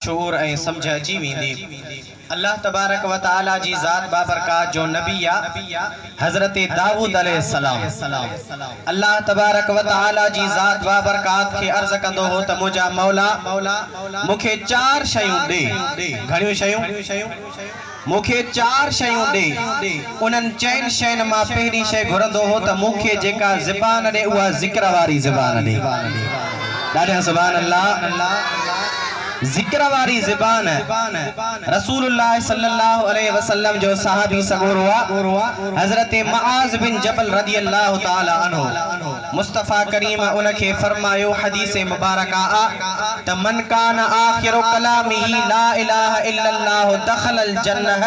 शूर ऐं समझ अची वेंदी। अल्लाह तबारक व तआला जी ज़ात बाबरकात जो नबी आ हज़रत दाऊद अलैहिस्सलाम। अल्लाह तबारक व तआला जी ज़ात बाबरकात खे अर्ज़ कंदो हो त मुंहिंजा मौला मूंखे चार शयूं ॾे। घणियूं शयूं? मूंखे चार शयूं ॾे। उन्हनि चइनि शयुनि मां पहिरीं शइ घुरंदो हो त मूंखे जेका ज़बान ॾे उहा ज़िक्र वारी ज़बान ॾे। ॾाढा सुभान अल्लाह। जिक्र वारी ज़बान रसूलुल्लाह सल्लल्लाहु अलैहि वसल्लम जो सहाबी सगोर हुआ हज़रत मुआज़ बिन जबल रदियल्लाहु ताला अन्हु। मुस्तफ़ा करीम उनके फरमायो हदीस मुबारका त मन कान आखिरु कलामिही ला इलाहा इल्लल्लाह दखलल जन्नह।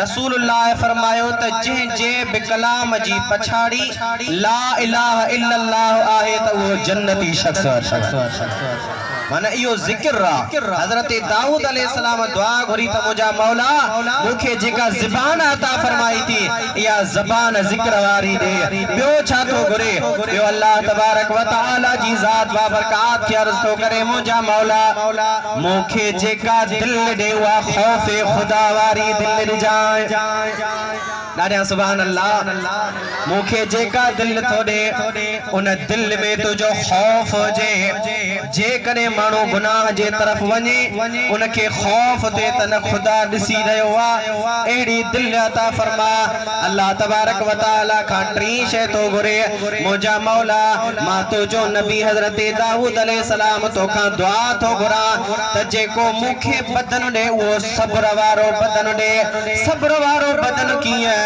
रसूलुल्लाह फरमायो त जंहिं जे बि कलाम जी पछाड़ी ला इलाहा इल्लल्लाह आहे त वो जन्नती शख्स। माना इहो ज़िक्र आ। हज़रत दाऊद अलैहिस्सलाम दुआ घुरी त मुंहिंजा मौला मूंखे जेका ज़बान अता फरमाई थी इहा ज़बान ज़िक्र वारी ॾे। ॿियो छा थो घुरे? ॿियो अल्लाह तबारक व तआला जी ज़ात बाबरकात खे अर्ज़ थो करे मुंहिंजा मौला मूंखे जेका दिल ॾे उहा ख़ौफ़ ख़ुदा वारी दिल ॾिजांइ। ॾाढा सुभान अल्लाह। मूंखे जेका दिल थो ॾे उन दिल में तुंहिंजो ख़ौफ़ हुजे। जेकॾहिं माण्हू गुनाह जे तरफ़ वञे उनखे ख़ौफ़ थिए त न ख़ुदा ॾिसी रहियो आहे, अहिड़ी दिल अता फरमा। अल्लाह तबारक व तआला खां टी शइ थो घुरे मुंहिंजा मौला मां तुंहिंजो नबी हज़रत दाऊद अलैहिस्सलाम तोखां दुआ थो घुरां त जेको मूंखे बदन ॾे उहो सब्र वारो बदन ॾे। सब्र वारो बदन कीअं?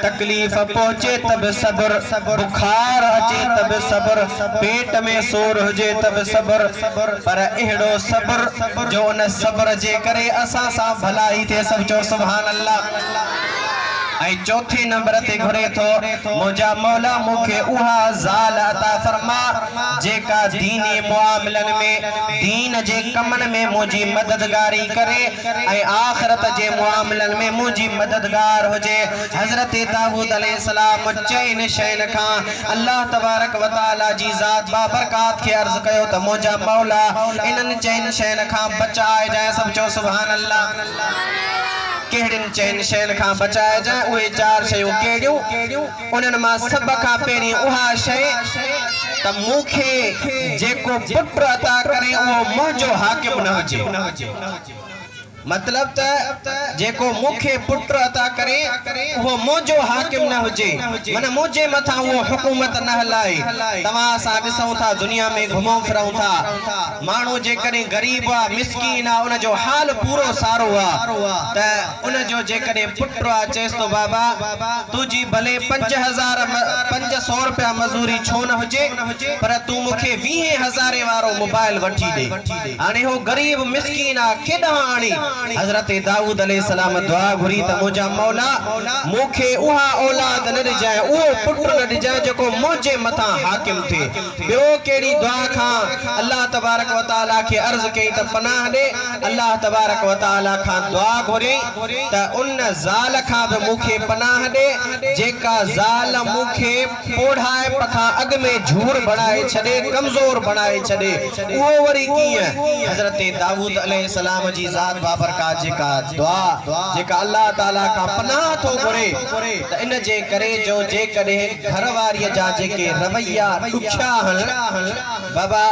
तकलीफ़ पहुचे तब सब्र, बुखार अचे तब सब्र, पेट में सूर हुजे तब सब्र, पर अहिड़ो सब्र जो उन सब्र जे करे असां सां भलाई थिए। सब चओ सुभान अल्लाह। ऐं चौथे नंबर ते घुरे थो मुंहिंजा मौला मूंखे उहा ज़ाल अता फरमा जेका दीनी मुआमलन में दीन जे कमन में मुंहिंजी मददगारी करे ऐं आखिरत जे मुआमलन में मुंहिंजी मददगार हुजे। हज़रत दाऊद अलैहिस्सलाम चइनि शयुनि खां अल्लाह तबारक व तआला जी ज़ात बाबरकात खे अर्ज़ कयो त मुंहिंजा मौला इन्हनि चइनि शयुनि खां बचाए जाए। सब चओ सुभान अल्लाह। कहिड़ियुनि चइनि शयुनि खां बचाए जाए? उहे चार शयूं कहिड़ियूं? उन्हनि मां सभ खां पहिरीं उहा शइ त मूंखे जेको पुट अता करे उहो मुंहिंजो हाकिम न हुजे। मतलब त जेको मूंखे पुट अता करे उहो मुंहिंजो हाकिम न हुजे, माना मुंहिंजे मथां उहो हुकूमत न हलाए। तव्हां असां ॾिसूं था दुनिया में घुमूं फिरूं था, माण्हू जेकॾहिं गरीब आहे मिस्कीन आहे उनजो हाल पूरो सारो आहे त उनजो जेकॾहिं पुट आहे चएसि थो बाबा तुंहिंजी भले 500 रुपया मज़ूरी छो न हुजे पर तूं मूंखे 20,000 वारो मोबाइल वठी ॾे। हाणे हो गरीब मिस्कीन आहे केॾां आणे? हज़रत दाऊद अलैहिस्सलाम दुआ घुरी त मुंहिंजा मौला मूंखे उहा औलाद न ॾिजाए, उहो पुट न ॾिजाए जेको मुंहिंजे मथां हाकिम थिए। ॿियो कहिड़ी दुआ खां अल्लाह तबारक व तआला खे अर्ज़ कई त पनाह ॾे। अल्लाह तबारक व तआला खां दुआ घुरी त उन ज़ाल खां बि मूंखे पनाह ॾे जेका ज़ाल मूंखे पोढ़ाए पखां अॻ में झूर बणाए छॾे, कमज़ोर बणाए छॾे। उहो वरी कीअं? हज़रत दाऊद अलैहिस्सलाम जी ज़ात बाबरकात जेका दुआ जेका अल्लाह ताला का पनाह थो घुरे त इन जे करे जो जेकॾहिं घरवारीअ जा जेके रवैया ॾुखिया आहिनि बाबा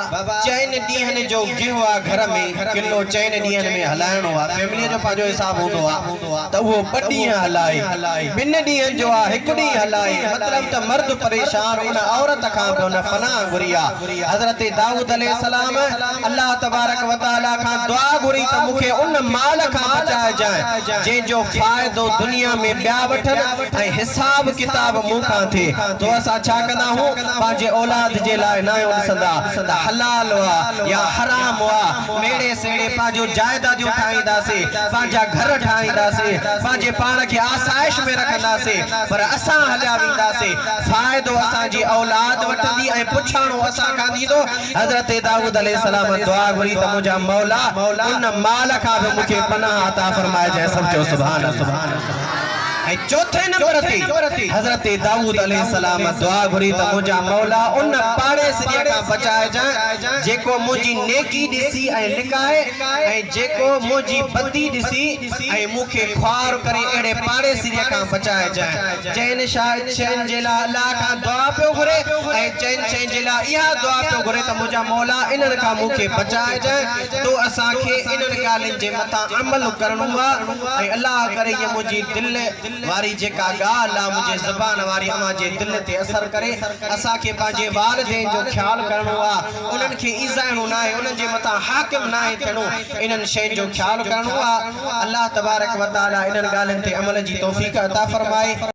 चइनि ॾींहंनि जो गिहु आहे घर में किलो चइनि ॾींहंनि में हलाइणो आहे, फैमिलीअ जो पंहिंजो हिसाब हूंदो आहे त उहो 2 ॾींहं हलाए, 2 ॾींहंनि जो आहे 1 ॾींहुं हलाए। मतलब त मर्द परेशान उन औरत खां बि उन पनाह घुरी आहे। हज़रत दाऊद अलैहिस्सलाम अल्लाह तबारक व तआला खां दुआ घुरी त मूंखे उन माल खां बचाए जाए जंहिंजो फ़ाइदो दुनिया में ॿिया वठनि ऐं हिसाब किताब मूंखां थिए। तो असां छा कंदा आहियूं? पंहिंजे औलाद जे लाइ न ॾिसंदा त हलाल हुआ या हराम हुआ, मेड़े सेड़े पंहिंजो जायदादियूं ठाहींदासीं, पंहिंजा घर ठाहींदासीं, पंहिंजे पाण खे आसाइश में रखंदासीं, पर असां हलिया वेंदासीं फ़ाइदो असांजी औलाद वठंदी ऐं पुछाणो असां खां थींदो। हज़रत दाऊद अलैहिस्सलाम दुआ घुरी त मुंहिंजा मौला उन माल खां बि मूंखे पनाह अता फरमाए जाए। सब चओ सुभान अल्लाह। चौथे नंबर ते हजरत दाऊद अलैहिस्सलाम दुआ घुरी त मुंहिंजा मौला उन पाड़े सिरिया खां बचाए जाए जेको मुंहिंजी नेकी ॾिसी ऐं लिकाए ऐं जेको मुंहिंजी बदी ॾिसी ऐं मूंखे ख्वार करे अहिड़े पाड़े सिरिया खां बचाए जाए जैन शयुनि जे लाइ अल्लाह खां दुआ पियो घुरे ऐं जैन शयुनि जे लाइ इहा दुआ पियो घुरे त मुंहिंजा मौला इन्हनि खां मूंखे बचाए जाए तो असांखे इन्हनि ॻाल्हियुनि जे मथां अमल करणो आहे ऐं अल्लाह करे इहा मुंहिंजी दिलि वारी जेका ॻाल्हि आहे मुंहिंजे ज़बान वारी अव्हां जे दिलि ते असर करे असांखे पंहिंजे वालिदैन जो ख्याल करणो आहे उन्हनि खे ईज़ाइणो न आहे उन्हनि जे मथां हाकिम न आहे थियणो इन्हनि शयुनि जो ख्याल करणो आहे अल्लाह तबारक व तआला इन्हनि ॻाल्हियुनि ते अमल जी तौफ़ीक़ अता फरमाए।